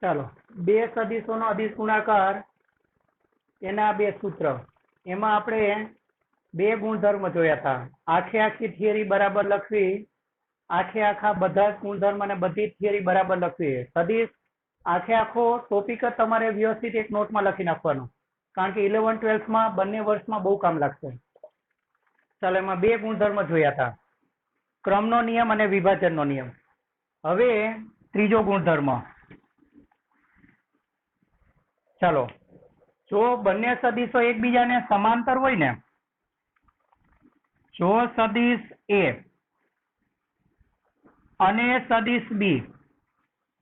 ચાલો, બે સદીશોનો અદિશ ગુણાકાર એના બે સૂત્ર. એમાં આપણે બે ગુણધર્મ જોયા હતા. આખે આખી થિયરી બરાબર લખવી, આખે આખા બધા જ ગુણધર્મ અને બધી જ થિયરી બરાબર લખવી. સદીશ આખે આખો ટોપિક જ તમારે વ્યવસ્થિત એક નોટમાં લખી નાખવાનો, કારણ કે 11-12માં બંને વર્ષમાં બહુ કામ લાગશે. ચાલો, એમાં બે ગુણધર્મ જોયા હતા, ક્રમનો નિયમ અને વિભાજનનો નિયમ. હવે ત્રીજો ગુણધર્મ. ચાલો, જો બંને સદીશો એકબીજાને સમાંતર હોય ને, જો સદીશ A અને સદીશ B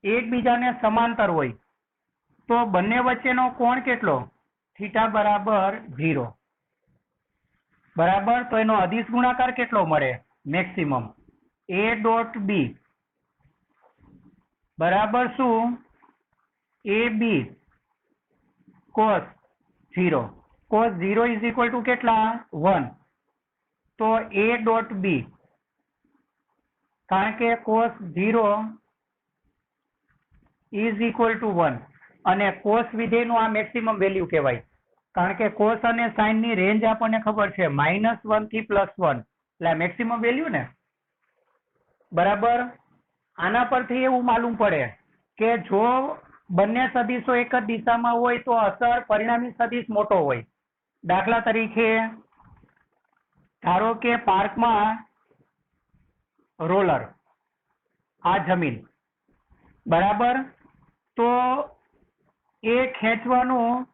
એકબીજાને સમાંતર હોય તો બંને વચ્ચેનો કોણ કેટલો? થીટા બરાબર 0. બરાબર, તો એનો અદિશ ગુણાકાર કેટલો મળે? મેક્સિમમ. A ડોટ B બરાબર શું? AB cos 0. cos 0 is equal two કેટલા? 1. તો A ડોટ B, કારણ કે cos 0 ઇઝ ઇક્વલ ટુ 1 અને cos વિધેયનું આ મેક્સિમમ વેલ્યુ કહેવાય, કારણ કે cos અને sin ની રેન્જ આપણને ખબર છે -1 થી +1, એટલે મેક્સિમમ વેલ્યુ ને. બરાબર, આના પરથી એવું માલુમ પડે કે જો બંને સદીશો એક જ દિશામાં હોય તો અસર પરિણામી સદીશ મોટો હોય. દાખલા તરીકે ધારો કે પાર્કમાં રોલર, આ જમીન, બરાબર, તો એ ખેંચવાનું,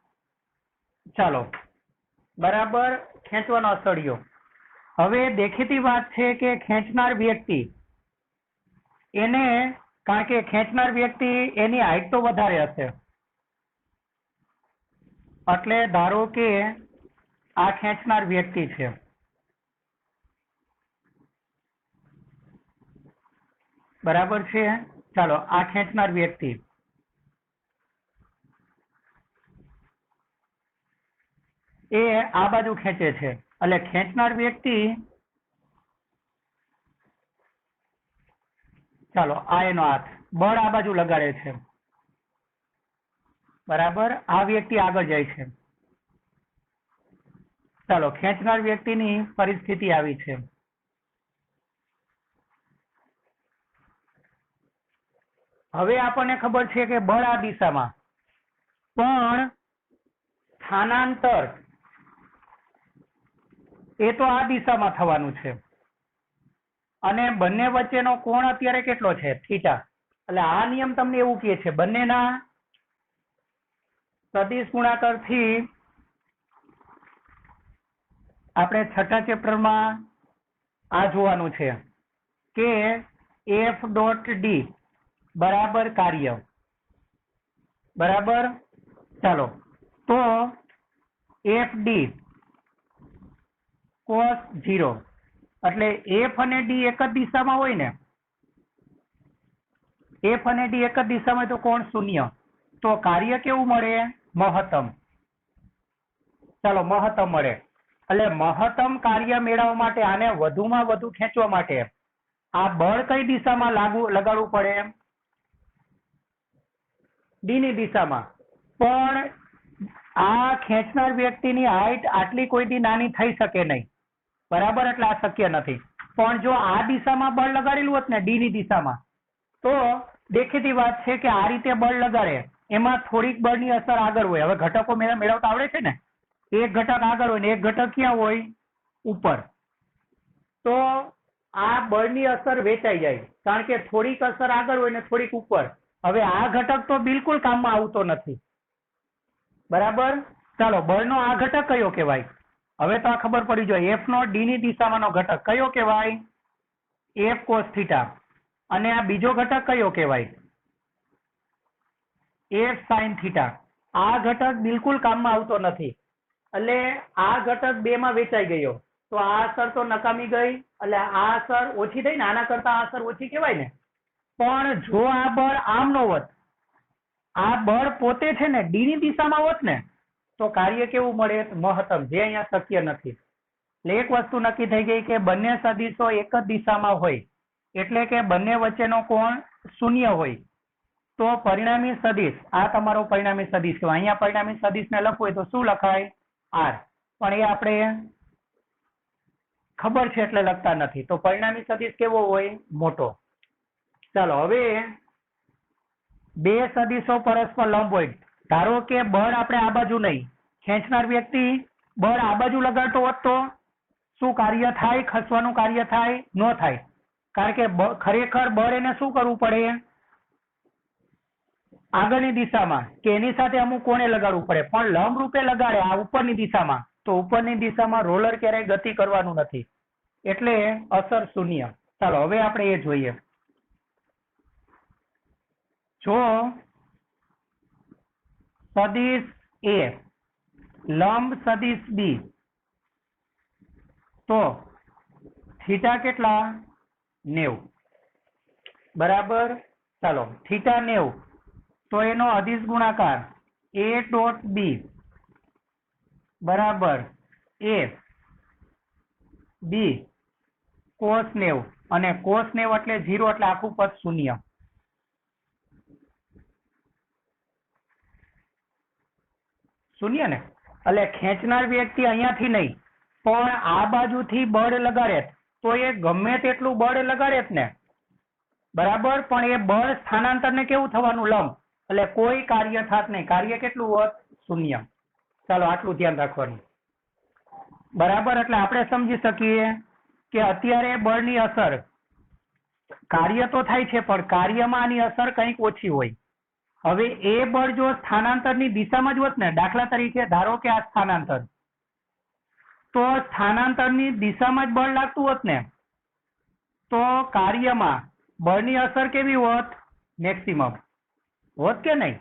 ચાલો બરાબર, ખેંચવાનો અસળિયો. હવે દેખીતી વાત છે કે ખેંચનાર વ્યક્તિ એને, કારણ કે ખેંચનાર વ્યક્તિ એની હાઈટ તો વધારે હશે, એટલે ધારો કે આ ખેંચનાર વ્યક્તિ છે, બરાબર છે. ચાલો, આ ખેંચનાર વ્યક્તિ એ આ બાજુ ખેંચે છે, એટલે ખેંચનાર વ્યક્તિ, ચાલો આ એનો હાથ, બળ આ બાજુ લગાડે છે, બરાબર, આ વ્યક્તિ આગળ જાય છે. ચાલો, ખેંચનાર વ્યક્તિની પરિસ્થિતિ આવી છે. હવે આપણને ખબર છે કે બળ આ દિશામાં, પણ સ્થાનાંતર એ તો આ દિશામાં થવાનું છે, અને બંને વચ્ચેનો કોણ અત્યારે કેટલો છે? થીટા. એટલે આ નિયમ તમને એવું કહે છે બંનેના સદિશ ગુણાકારથી. આપણે છઠ્ઠા ચેપ્ટરમાં આ જોવાનું છે કે F ડોટ ડી બરાબર કાર્ય, બરાબર. ચાલો, તો FD cos 0, એટલે F અને D એક જ દિશામાં હોય ને, F અને D એક જ દિશામાં તો કોણ શૂન્ય, તો કાર્ય કેવું મળે? મહત્તમ. ચાલો, મહત્તમ મળે. એટલે મહત્તમ કાર્ય મેળવવા માટે, આને વધુમાં વધુ ખેંચવા માટે આ બળ કઈ દિશામાં લગાડવું પડે? ડી ની દિશામાં. પણ આ ખેંચનાર વ્યક્તિની હાઈટ આટલી કોઈ દી નાની થઈ શકે નહીં, બરાબર, એટલે આ શક્ય નથી. પણ જો આ દિશામાં બળ લગાડેલું હોત ને, ડી ની દિશામાં, તો દેખીતી વાત છે કે આ રીતે બળ લગાડે એમાં થોડીક બળની અસર આગળ હોય. હવે ઘટકો મેળવતા આવડે છે ને, એક ઘટક આગળ હોય ને એક ઘટક ક્યાં હોય? ઉપર. તો આ બળની અસર વેચાઈ જાય, કારણ કે થોડીક અસર આગળ હોય ને થોડીક ઉપર. હવે આ ઘટક તો બિલકુલ કામમાં આવતો નથી, બરાબર. ચાલો, બળનો આ ઘટક કયો કહેવાય? હવે તો આ ખબર પડી જોઈએ. F નો ડી ની દિશામાંનો ઘટક કયો કહેવાય? F cos theta. અને આ બીજો ઘટક કયો કહેવાય? F sin theta. આ ઘટક બિલકુલ કામમાં આવતો નથી, એટલે આ ઘટક બે માં વેચાઈ ગયો, તો આ અસર તો નકામી ગઈ, એટલે આ અસર ઓછી થઈ ને, આના કરતા આ અસર ઓછી કહેવાય ને. પણ જો આ બળ આમ નો હોત, આ બળ પોતે છે ને ડી ની દિશામાં હોત ને, તો કાર્ય કેવું મળે? મહત્તમ, જે અહીંયા શક્ય નથી. એટલે એક વસ્તુ નક્કી થઈ ગઈ કે બંને સદીશો એક જ દિશામાં હોય એટલે કે બંને વચ્ચેનો કોણ શૂન્ય હોય. તો પરિણામી સદિશ આ તમારો પરિણામી સદિશ કહેવાય. અહીંયા પરિણામી સદિશને લખવું હોય તો શું લખાય? આર. પણ એ આપણે ખબર છે એટલે લખતા નથી. તો પરિણામી સદિશ કેવો હોય? મોટો. ચાલો હવે બે સદિશો પરસ્પર લંબ હોય. ધારો કે બળ આપણે આ બાજુ નહીં, ખેંચનાર વ્યક્તિ બળ આ બાજુ લગાડતો હોત તો શું કાર્ય થાય? ખસવાનું કાર્ય થાય? ન થાય. કારણ કે ખરેખર બળ એને શું કરવું પડે? આગળની દિશામાં કે એની સાથે અમુક કોણે લગાડવું પડે. પણ લંબ રૂપે લગાડે આ ઉપરની દિશામાં, તો ઉપરની દિશામાં રોલર ક્યારેય ગતિ કરવાનું નથી, એટલે અસર શૂન્ય. ચાલો હવે આપણે એ જોઈએ. જો સદિશ એ લંબ સદિશ બી, તો થીટા કેટલા? 90. બરાબર. ચાલો થીટા 90, તો એનો અદિશ ગુણાકાર a ડોટ બી બરાબર a બી કોસ 90, અને કોસ 90 એટલે 0, એટલે આખું પદ શૂન્ય. શૂન્ય ને, એટલે ખેંચનાર વ્યક્તિ અહીંયાથી નહીં પણ આ બાજુથી બળ લગાડે તો એ ગમે તેટલું બળ લગાડે ને, બરાબર, પણ એ બળ સ્થાનાંતરને કેવું થવાનું? લંબ. એટલે કોઈ કાર્ય થાત નહીં. કાર્ય કેટલું હોત? શૂન્ય. ચાલો આટલું ધ્યાન રાખવાનું. બરાબર. એટલે આપણે સમજી શકીએ કે અત્યારે બળની અસર, કાર્ય તો થાય છે પણ કાર્યમાં આની અસર કંઈક ઓછી હોય. હવે એ બળ જો સ્થાનાંતરની દિશામાં જ હોત ને, દાખલા તરીકે ધારો કે આ સ્થાનાંતર, તો સ્થાનાંતરની દિશામાં જ બળ લાગતું હોત ને, તો કાર્યમાં બળની અસર કેવી હોત? મેક્સિમમ હોત કે નહીં?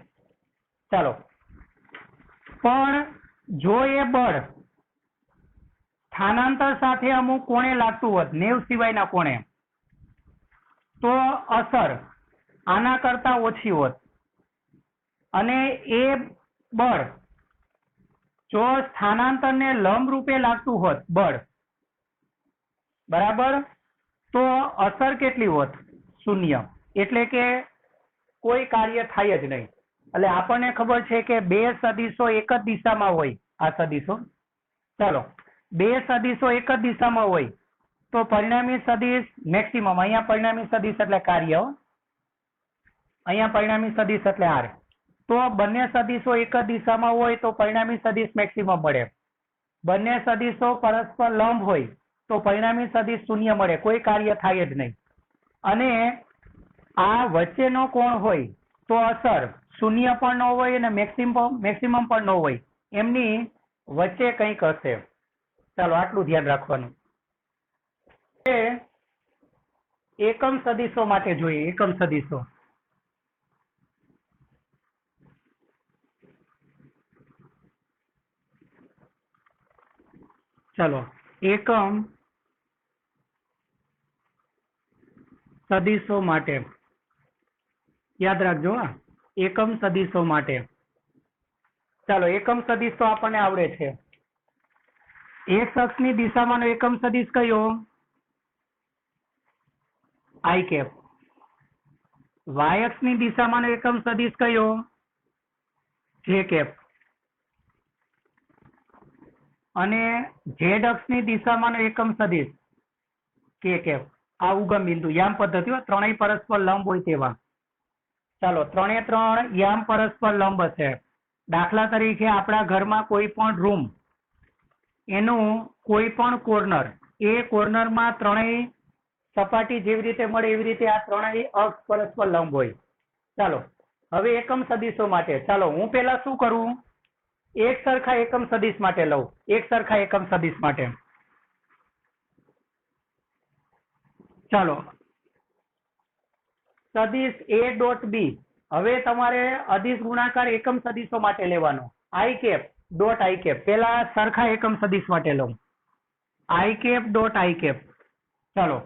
ચાલો, પણ જો એ બળ સ્થાનાંતર સાથે અમુક કોણે લાગતું હોત, 90 સિવાયના કોણે, તો અસર આના કરતા ઓછી હોત. અને એ બળ જો સ્થાનાંતરને લંબ રૂપે લાગતું હોત બળ, બરાબર, તો અસર કેટલી હોત? શૂન્ય. એટલે કે કોઈ કાર્ય થાય જ નહીં. એટલે આપણને ખબર છે કે બે સદિશો એક જ દિશામાં હોય. આ સદિશો, ચાલો, બે સદિશો એક જ દિશામાં હોય તો પરિણામી સદિશ મેક્સિમમ. અહીંયા પરિણામી સદિશ એટલે કાર્ય, અહીંયા પરિણામી સદિશ એટલે આર. તો બંને સદિશો એક જ દિશામાં હોય તો પરિણામી સદિશ મેક્સિમમ મળે. બંને સદિશો પરસ્પર લંબ હોય તો પરિણામી સદિશ શૂન્ય મળે. કોઈ કાર્ય થાય જ નહીં. અને આ વચ્ચેનો કોણ હોય તો અસર શૂન્ય પણ ન હોય અને મેક્સિમમ પણ ન હોય, એમની વચ્ચે કંઈક હશે. ચાલો આટલું ધ્યાન રાખવાનું. એકમ સદિશો માટે જોઈએ. એકમ સદિશો, ચાલો એકમ સદિશો માટે યાદ રાખજો. એકમ સદિશો માટે ચાલો એકમ સદિશ તો આપણને આવડે છે. એક અક્ષની દિશામાંનો એકમ સદિશ કયો? આઈ કેપ. વાય અક્ષની દિશામાંનો એકમ સદિશ કયો? જે કેપ. અને ઝેડ અક્ષની દિશામાંનો એકમ સદિશ કે કેપ. આ ઉગમ બિંદુ યામ પદ્ધતિઓ ત્રણેય પરસ્પર લંબ હોય તેવા. ચાલો, ત્રણે ત્રણ યામ પરસ્પર લંબ હશે. દાખલા તરીકે આપણા ઘરમાં કોઈ પણ રૂમ, એનું કોઈ પણ કોર્નર, એ કોર્નરમાં ત્રણેય સપાટી જેવી રીતે મળે એવી રીતે આ ત્રણેય અક્ષ પરસ્પર લંબ હોય. ચાલો હવે એકમ સદિશો માટે, ચાલો હું પેલા શું કરું? એક સરખા એકમ સદિશ માટે લઉં. એક સરખા એકમ સદિશ માટે ચાલો સદિશ a ડોટ બી. હવે તમારે અદિશ ગુણાકાર એકમ સદિશો માટે લેવાનો. I cap dot I cap. પેલા સરખા એકમ સદિશ માટે લઉં. I cap dot I cap. ચાલો,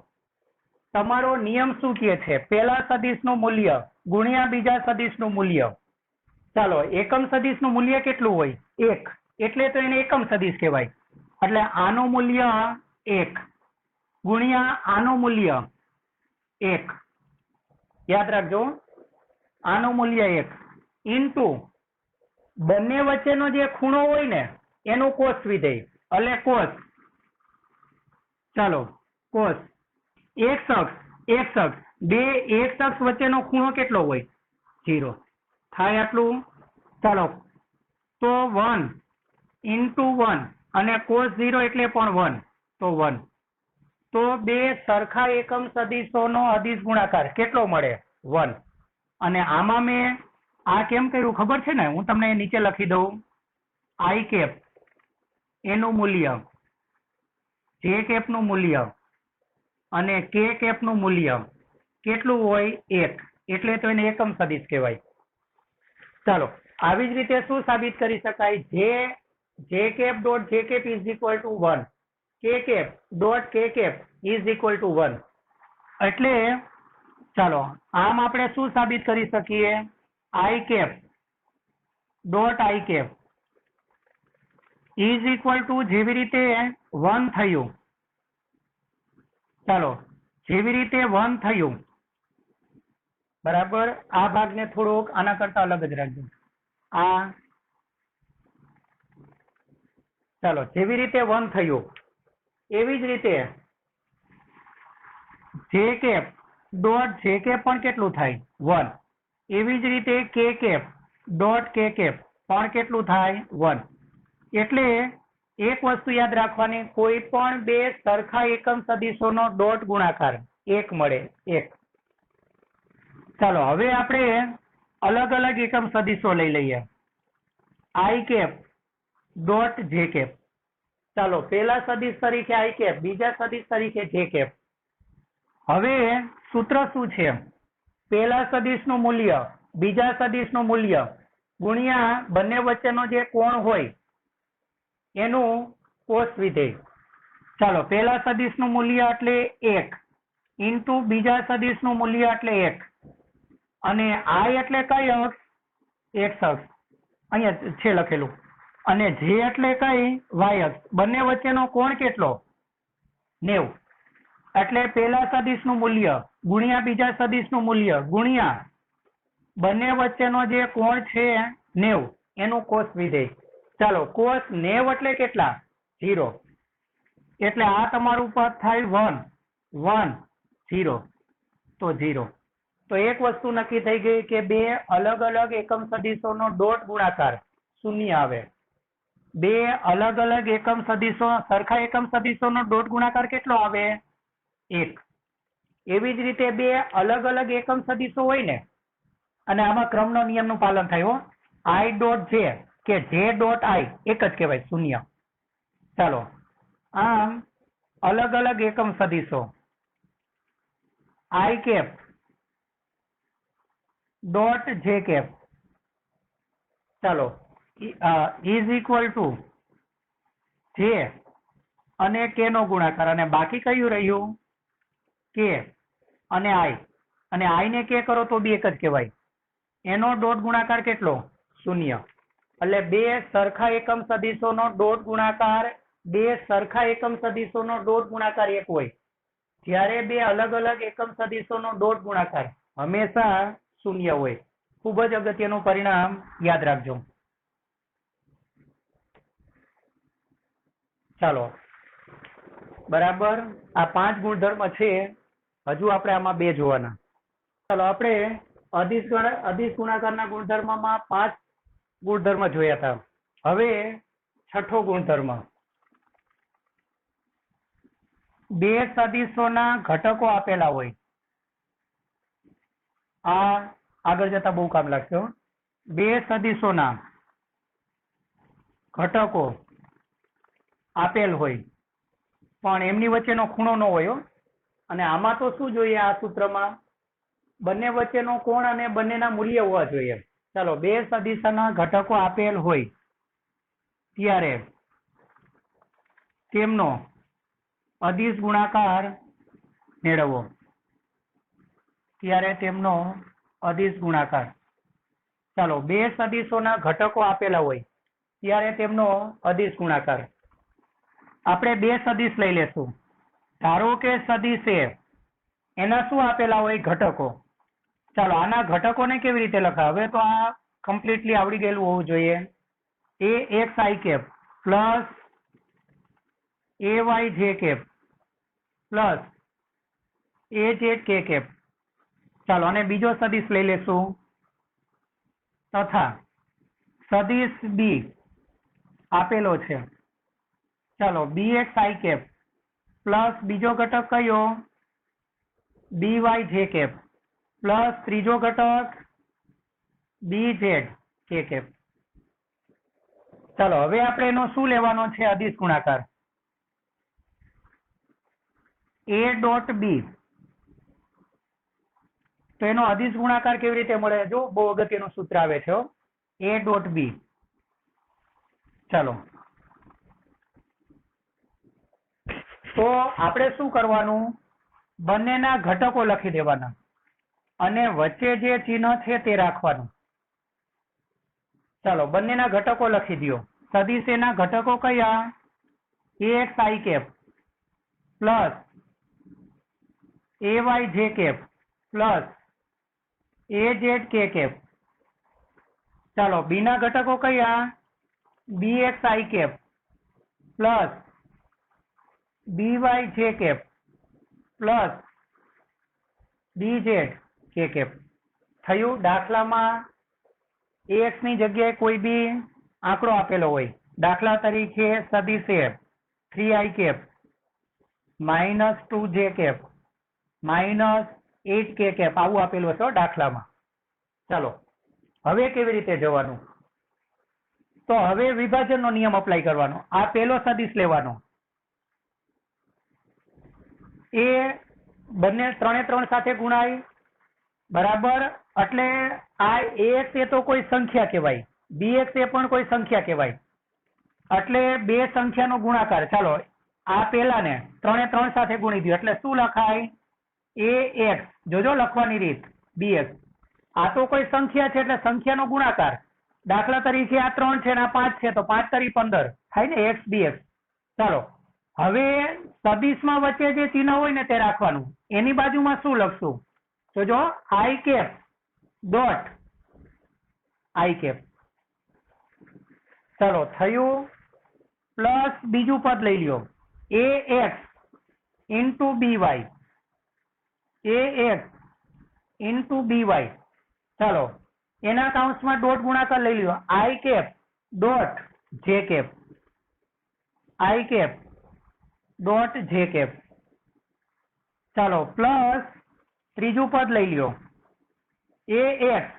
તમારો નિયમ શું કહે છે? પેલા સદિશનું મૂલ્ય ગુણ્યા બીજા સદિશનું મૂલ્ય. ચાલો, એકમ સદિશનું મૂલ્ય કેટલું હોય? 1. એટલે તો એને એકમ સદિશ કહેવાય. એટલે આનું મૂલ્ય 1 ગુણ્યા આનું મૂલ્ય 1. યાદ રાખજો. આનું મૂલ્ય 1 ઇન્ટુ બંને વચ્ચેનો જે ખૂણો હોય ને એનું કોસ વિધેય એટલે કોસ, ચાલો કોસ x અક્ષ બે x અક્ષ વચ્ચેનો ખૂણો કેટલો હોય? 0 થાય આટલું. ચાલો તો 1 ઇન્ટુ 1 અને કોસ 0 એટલે પણ 1 તો 1. તો બે સરખા એકમ સદિશોનો અદિશ ગુણાકાર કેટલો મળે? 1. અને આમાં મેં આ કેમ કર્યું ખબર છે ને? હું તમને નીચે લખી દઉં. આઈ કેપ એનું મૂલ્ય, જે કેપ નું મૂલ્ય અને કે કેપ નું મૂલ્ય કેટલું હોય? 1. એટલે તો એને એકમ સદિશ કહેવાય. ચાલો આવી જ રીતે શું સાબિત કરી શકાય? J cap dot J cap is equal to 1, K cap dot K cap is equal to 1. એટલે ચાલો આમ આપણે શું સાબિત કરી શકીએ? I cap dot I cap is equal to જેવી રીતે 1 થયું, ચાલો જેવી રીતે 1 થયું બરાબર. આ ભાગને થોડોક આના કરતા અલગ જ રાખજો. આ ચાલો જેવી રીતે 1 થયું એવી જ રીતે જે કેપ ડોટ જે કેપ પણ કેટલું થાય? 1. એવી જ રીતે કે કેપ ડોટ કે કેપ પણ કેટલું થાય? 1. એટલે એક વસ્તુ યાદ રાખવાની, કોઈ પણ બે સરખા એકમ સદિશોનો ડોટ ગુણાકાર 1 મળે 1. ચાલો હવે આપણે અલગ અલગ એકમ સદિશો લઈ લઈએ. I cap dot J cap. ચાલો પેલા સદિશ તરીકે આઈ કેપ, બીજા સદિશ તરીકે જે કેપ. હવે સૂત્ર શું છે? પેલા સદિશનું મૂલ્ય બીજા સદિશનું મૂલ્ય ગુણ્યા બંને વચ્ચેનો જે કોણ હોય એનું કોસ વિધેય. ચાલો પેલા સદિશનું મૂલ્ય એટલે 1 ઇન્ટુ બીજા સદિશનું મૂલ્ય એટલે 1. અને આઈ એટલે કઈ અક્ષ? x અક્ષ, અહીંયા છે લખેલું. અને જે એટલે કઈ? y અક્ષ. બંને વચ્ચેનો કોણ કેટલો? 90. એટલે પેલા સદિશનું મૂલ્ય ગુણ્યા બીજા સદિશનું મૂલ્ય ગુણ્યા બંને વચ્ચેનો જે કોણ છે 90 એનું કોસ વિધેય. ચાલો કોસ 90 એટલે કેટલા? 0. એટલે આ તમારું પદ થાય 1 1 0 તો 0. તો એક વસ્તુ નક્કી થઈ ગઈ કે બે અલગ અલગ એકમ સદિશોનો ડોટ ગુણાકાર 0 આવે. બે અલગ અલગ એકમ સદિશો સરખા એકમ સદિશોનો ડોટ ગુણાકાર કેટલો આવે? 1. એવી જ રીતે બે અલગ અલગ એકમ સદિશો હોય ને, અને આમાં ક્રમનો નિયમનું પાલન થાય હો. આઈ ડોટ જે કે જે ડોટ આઈ એક જ કહેવાય 0. ચાલો આમ અલગ અલગ એકમ સદિશો I cap dot J cap, ચાલો ઇઝ ઇક્વલ ટુ જે અને કે નો ગુણાકાર. અને બાકી કયું રહ્યું? કે અને આઈ. અને આઈ ને કે કરો તો બી એક જ કહેવાય. એનો ડોટ ગુણાકાર કેટલો? 0. એટલે બે સરખા એકમ સદિશોનો ડોટ ગુણાકાર, બે સરખા એકમ સદિશોનો ડોટ ગુણાકાર 1 હોય. જ્યારે બે અલગ અલગ એકમ સદિશોનો ડોટ ગુણાકાર હંમેશા 0 હોય. ખૂબ જ અગત્યનું પરિણામ યાદ રાખજો. ચાલો બરાબર. આ 5 ગુણધર્મ છે. હજુ આપણે આમાં 2 જોવાના. ચાલો આપણે અદિશ ગુણાકારના ગુણધર્મમાં 5 ગુણધર્મ જોયા હતા. હવે છઠ્ઠો ગુણધર્મ, બે સદિશોના ઘટકો આપેલા હોય. આ આગળ જતા બહુ કામ લાગશે. બે સદિશોના ઘટકો આપેલ હોય પણ એમની વચ્ચેનો ખૂણો ન હોય. અને આમાં તો શું જોઈએ? આ સૂત્રમાં બંને વચ્ચેનો કોણ અને બંનેના મૂલ્ય હોવા જોઈએ. ચાલો બે સદિશોના ઘટકો આપેલ હોય ત્યારે તેમનો અદિશ ગુણાકાર મેળવવો. ત્યારે તેમનો અદિશ ગુણાકાર. ચાલો બે સદિશોના ઘટકો આપેલા હોય ત્યારે તેમનો અદિશ ગુણાકાર. આપણે બે સદિશ લઈ લેશું. ધારો કે સદિશ એ એના શું આપેલા હોય? ઘટકો. ચાલો આના ઘટકોને કેવી રીતે લખાય? હવે તો આ કમ્પ્લીટલી આવડી ગયેલું હોવું જોઈએ. A X I cap plus A Y J cap plus A Z K cap. ચાલો અને બીજો સદિશ લઈ લેશું તથા સદિશ બી આપેલો છે. ચાલો બી એક્સ આઈ કેપ પ્લસ બીજો ઘટક કયો? બી વાય જે કેપ પ્લસ ત્રીજો ઘટક બી જેડ કે કેપ. ચાલો હવે આપણે એનો શું લેવાનો છે? અદિશ ગુણાકાર. A dot B. તો એનો અદિશ ગુણાકાર કેવી રીતે મળે? જો બહુ અગત્યનું સૂત્ર આવે છે. A dot B. ચાલો તો આપણે શું કરવાનું? બંનેના ઘટકો લખી દેવાના અને વચ્ચે જે ચિહ્ન છે તે રાખવાનું. ચાલો બંનેના ઘટકો લખી દો. સદિશ એના ઘટકો કયા? A X I cap plus A Y J cap plus A Z K cap. ચાલો બી ના ઘટકો કયા? B X I cap plus B Y J cap plus B Z K cap. થયું? દાખલામાં એક્સ ની જગ્યાએ કોઈ બી આંકડો આપેલો હોય, દાખલા તરીકે સદિશ એ 3i કેપ -2 જે કેપ -8 કે કેપ આવું આપેલું હશે દાખલામાં. ચાલો હવે કેવી રીતે જવાનું? તો હવે વિભાજનનો નિયમ અપ્લાય કરવાનો. આ પહેલો સદિશ લેવાનો, એ બંને 3 3 સાથે ગુણાય બરાબર. એટલે આ એક્સ એ તો કોઈ સંખ્યા કહેવાય, બીએક્સ એ પણ કોઈ સંખ્યા કહેવાય. એટલે બે સંખ્યાનો ગુણાકાર. ચાલો આ પેલાને 3 3 સાથે ગુણી દો એટલે શું લખાય? એ એક્સ. જોજો લખવાની રીત. બીએક્સ આ તો કોઈ સંખ્યા છે એટલે સંખ્યાનો ગુણાકાર. દાખલા તરીકે આ 3 છે ને આ 5 છે તો 5 તરી 15 થાય ને, એક્સ બીએક્સ. ચાલો હવે સદિશમાં વચ્ચે જે ચિહ્ન હોય ને તે રાખવાનું. એની બાજુમાં શું લખશું? તો જો I cap dot I cap. ચાલો થયું. પ્લસ બીજું પદ લઈ લ્યો, A X into B Y. A X into B Y. ચાલો એના કાઉન્સમાં ડોટ ગુણાકાર લઈ લ્યો, I cap dot J cap. I cap dot J cap. ચાલો પ્લસ ત્રીજું પદ લઈ લ્યો, A X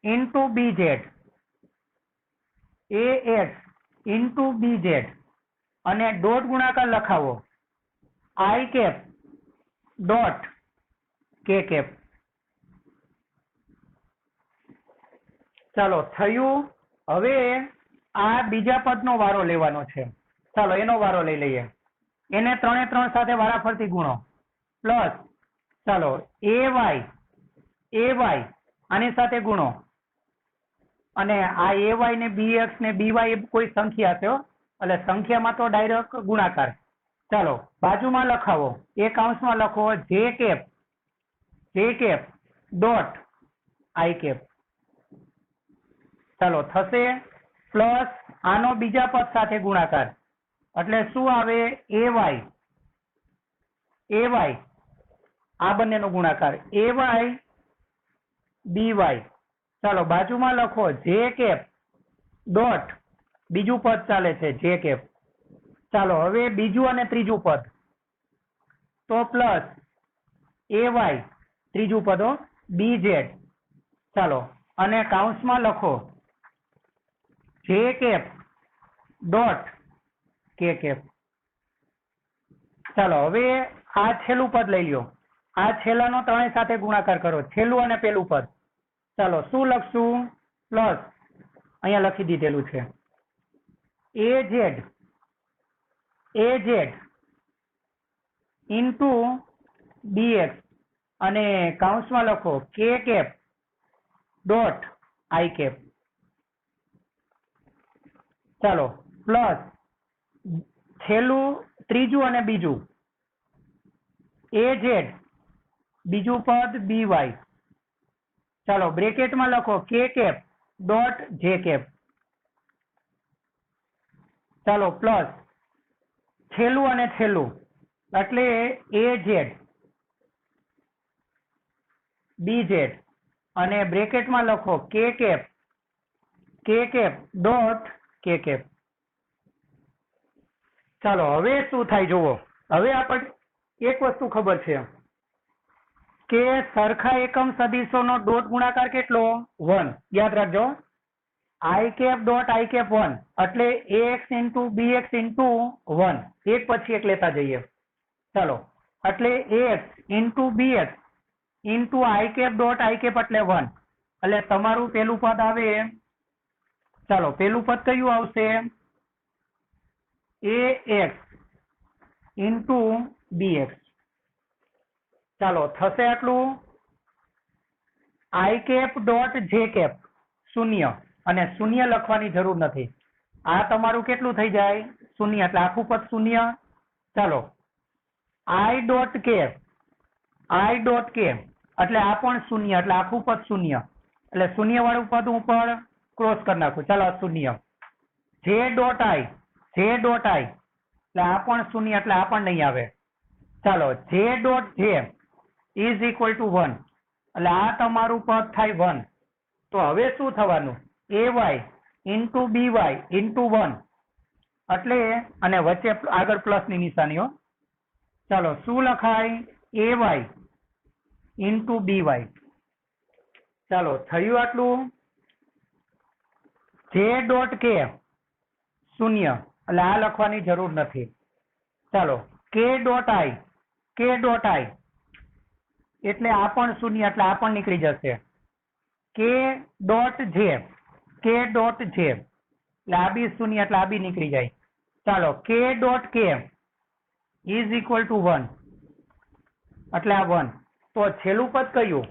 into B Z. A X into B Z અને ડોટ ગુણાકાર લખાવો, I cap dot K cap. ચાલો થયું. હવે આ બીજા પદનો વારો લેવાનો છે. ચાલો એનો વારો લઈ લઈએ. એને 3 3 સાથે વારાફરતી ગુણો. પ્લસ ચાલો એ વાય આની સાથે ગુણો. અને આ એ વાય ને બી એક્સ ને બી વાય કોઈ સંખ્યા છે, એટલે સંખ્યામાં તો ડાયરેક્ટ ગુણાકાર. ચાલો બાજુમાં લખાવો, એ કાઉન્સમાં લખો જે કેપ ડોટ આઈ કેપ. ચાલો થશે. પ્લસ આનો બીજા પદ સાથે ગુણાકાર એટલે શું આવે? એ વાય આ બંનેનો ગુણાકાર, એ વાય બી વાય. ચાલો બાજુમાં લખો જે કેપ ડોટ બીજું પદ ચાલે છે જે કેપ. ચાલો હવે બીજું અને ત્રીજું પદ તો પ્લસ એ વાય ત્રીજું પદ બી જેડ. ચાલો અને કાઉન્સમાં લખો જે કેપ ડોટ કે કેપ. ચાલો હવે આ છેલ્લું પદ લઈ લ્યો. આ છેલ્લાનો 3 સાથે ગુણાકાર કરો, છેલ્લું અને પેલું પદ. ચાલો શું લખશું? પ્લસ અહીંયા લખી દીધેલું છે એ જેડ ઇન્ટુ બીએક્સ અને કાઉન્સમાં લખો K cap dot I cap. ચાલો પ્લસ છેલ્લું ત્રીજું અને બીજું, એ જેડ બીજું પદ બી વાય ચાલો બ્રેકેટમાં લખો K cap dot J cap, ચાલો પ્લસ છેલ્લું અને છેલ્લું એટલે એ ઝેડ બી ઝેડ અને બ્રેકેટમાં લખો K cap dot K cap. ચાલો હવે શું થાય જુઓ. હવે આપણને એક વસ્તુ ખબર છે કે સરખા એકમ સદિશોનો ડોટ ગુણાકાર કેટલો? 1. યાદ રાખજો. I cap dot I cap 1 એટલે ax ઇન્ટુ bx ઇન્ટુ 1, એક પછી એક લેતા જઈએ. ચાલો એટલે ax into bx into I cap dot I cap એટલે 1 એટલે તમારું પેલું પદ આવે. ચાલો પેલું પદ કયું આવશે? ax into bx. ચાલો થશે આટલું I cap dot J cap 0 અને 0 લખવાની જરૂર નથી. આ તમારું કેટલું થઈ જાય? 0 એટલે આખું પદ 0. ચાલો આઈ ડોટ કે એટલે આ પણ 0 એટલે આખું પદ 0 એટલે 0 વાળું પદ ઉપર ક્રોસ કરી નાખું. ચાલો 0. જે ડોટ આઈ એટલે આ પણ 0 એટલે આ પણ નહીં આવે. ચાલો જે ડોટ જે ઇઝ ઇક્વલ ટુ 1 એટલે આ તમારું પદ થાય 1. તો હવે શું થવાનું? ay ઇન્ટુ by ઇન્ટુ 1 એટલે અને વચ્ચે આગળ પ્લસની નિશાનીઓ. ચાલો શું લખાય? ay into by. ચાલો થયું આટલું. જે ડોટ કે 0 એટલે આ લખવાની જરૂર નથી. ચાલો કે ડોટ આઈ એટલે આ પણ 0 એટલે આ પણ નીકળી જશે. કે ડોટ જે એટલે આ બી 0 એટલે આ બી નીકળી જાય. ચાલો કે ડોટ કે ઇઝ ઇક્વલ ટુ 1 એટલે આ 1. તો છેલ્લું પદ કયું?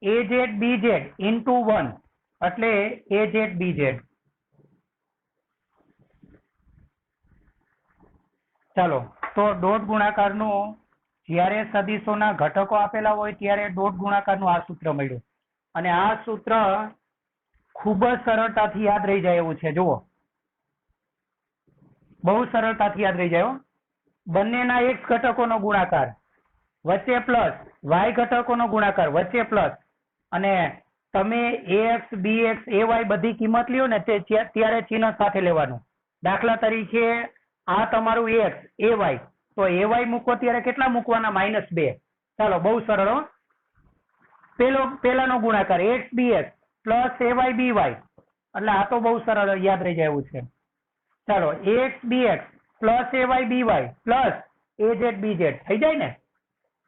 az bz ઇન્ટુ 1 એટલે az bz. ચાલો તો ડોટ ગુણાકારનું જ્યારે સદિશોના ઘટકો આપેલા હોય ત્યારે ડોટ ગુણાકારનું આ સૂત્ર મળ્યું અને આ સૂત્ર ખૂબ જ સરળતાથી યાદ રહી જાય એવું છે. જુઓ બહુ સરળતાથી યાદ રહી જાય. બંનેના x ઘટકોનો ગુણાકાર વચ્ચે પ્લસ, y ઘટકોનો ગુણાકાર વચ્ચે પ્લસ અને તમે ax bx ay બધી કિંમત લ્યો ને તે ત્યારે ચિહ્ન સાથે લેવાનું. દાખલા તરીકે આ તમારું x ay તો ay મૂકો ત્યારે કેટલા મૂકવાના? -2. ચાલો બહુ સરળ. પેલાનો ગુણાકાર x bx plus ay by એટલે આ તો બહુ સરળ યાદ રહી જાય એવું છે. ચાલો ax bx plus ay by plus az bz થઈ જાય ને.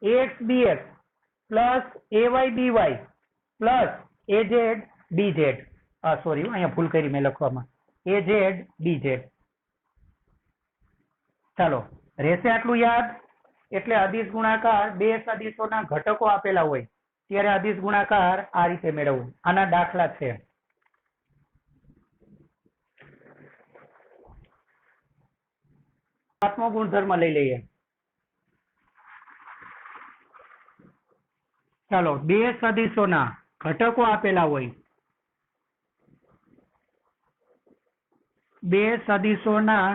ax bx plus ay by plus az bz. Sorry અહીંયા ભૂલ કરી મેં લખવામાં. az bz. ચાલો રહેશે આટલું યાદ. એટલે અદિશ ગુણાકાર બે સદિશોના ઘટકો આપેલા હોય ત્યારે અદિશ ગુણાકાર આ રીતે મેળવવું. આના દાખલા છે. સાતમો ગુણધર્મ લઈ લઈએ. ચાલો બે સદિશોના ઘટકો આપેલા હોય. બે સદિશોના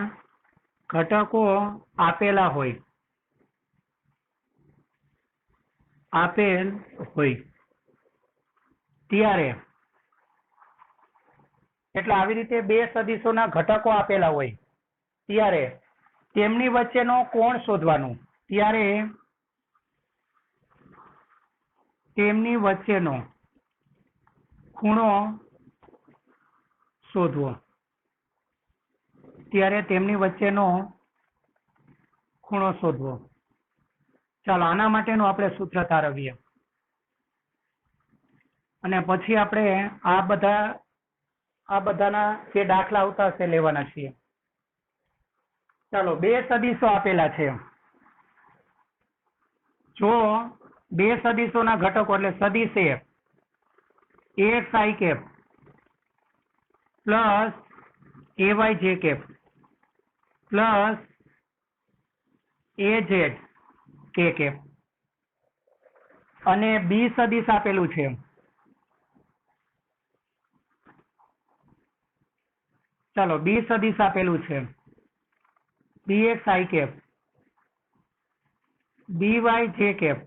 ઘટકો આપેલા હોય ત્યારે એટલે આવી રીતે બે સદિશોના ઘટકો આપેલા હોય ત્યારે તેમની વચ્ચેનો કોણ શોધવાનું. ત્યારે તેમની વચ્ચેનો ખૂણો શોધવો. ચાલો આના માટેનું આપણે સૂત્ર તારવીએ અને પછી આપણે આ બધાના જે દાખલા આવતા હશે લેવાના છીએ. ચાલો બે સદિશો આપેલા છે. જો બે સદિશોના ઘટકો એટલે સદિશ A ax i cap plus ay j cap plus az k cap અને બી સદિશ આપેલું છે ચાલો બી સદિશ આપેલું છે bx i cap by j cap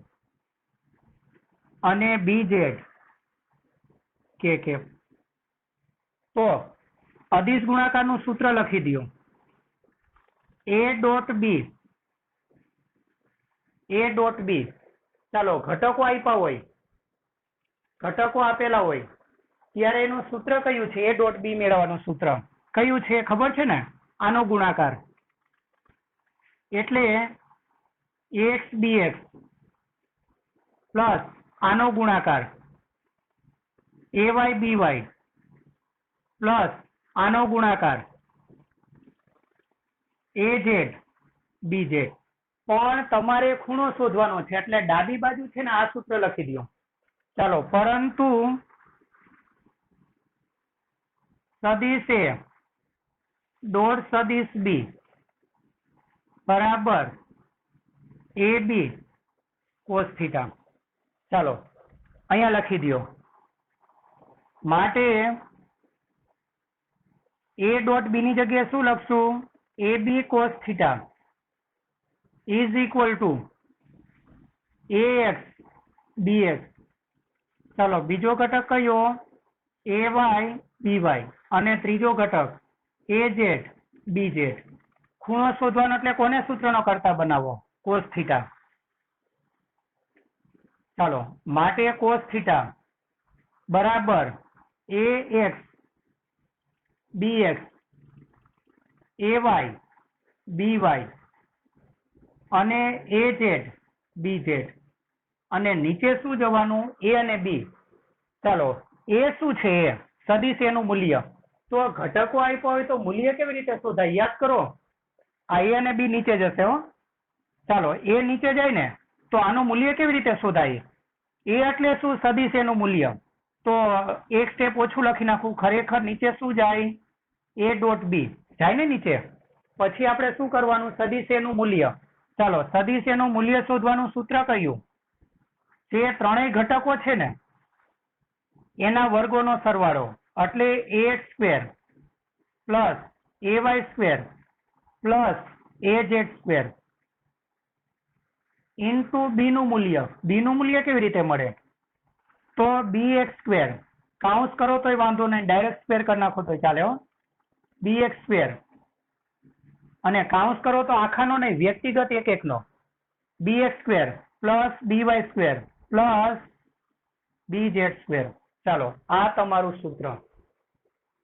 અને bz k કેપ. તો અદિશ ગુણાકારનું સૂત્ર લખી દો. a ડોટ બી ચાલો ઘટકો આપ્યા હોય, ઘટકો આપેલા હોય ત્યારે એનું સૂત્ર કયું છે? a ડોટ બી મેળવવાનું સૂત્ર કયું છે ખબર છે ને? આનો ગુણાકાર એટલે ax bx પ્લસ આનો ગુણાકાર ay by પ્લસ આનો ગુણાકાર az bz. પણ તમારે ખૂણો શોધવાનો છે એટલે ડાબી બાજુ છે ને આ સૂત્ર લખી દો. ચાલો, પરંતુ સદિશ એ ડોટ સદિશ બી બરાબર એ બી કોસ થીટા. ચાલો અહીંયા લખી દો. માટે એ ડોટ બી ની જગ્યાએ શું લખશું? A B cos theta is equal to ax bx. ચાલો બીજો ઘટક કયો? ay by અને ત્રીજો ઘટક az bz. ખૂણો શોધવાનો એટલે કોને સૂત્રનો કરતા બનાવો? Cos theta. ચાલો, માટે કોસ થીટા બરાબર ax bx ay by અને az bz. અને નીચે શું જવાનું? a અને b. ચાલો, એ શું છે? એ સદિશ એનું મૂલ્ય. તો ઘટકો આપ્યા હોય તો મૂલ્ય કેવી રીતે શોધાય? યાદ કરો, આ a અને b નીચે જશે હો. ચાલો, એ નીચે જાય ને તો આનું મૂલ્ય કેવી રીતે શોધાય? એ એટલે શું? સદિશ એનું મૂલ્ય. તો એક સ્ટેપ ઓછું લખી નાખું. ખરેખર નીચે શું જાય? a ડોટ બી જાય ને નીચે. પછી આપણે શું કરવાનું? સદિશ એનું મૂલ્ય. ચાલો, સદિશ એનું મૂલ્ય શોધવાનું સૂત્ર કયું? જે ત્રણેય ઘટકો છે ને એના વર્ગોનો સરવાળો એટલે ax square plus ay square plus az square into B નું મૂલ્ય. બી નું મૂલ્ય કેવી રીતે મળે? તો bx સ્ક્વેર કાઉન્સ કરો તોય વાંધો નહીં, ડાયરેક્ટ સ્ક્વેર કરી નાખો તો ચાલે હો. bx સ્ક્વેર અને કાઉન્સ કરો તો આખાનો નહીં, વ્યક્તિગત એક એકનો. bx square plus by square plus bz square. ચાલો, આ તમારું સૂત્ર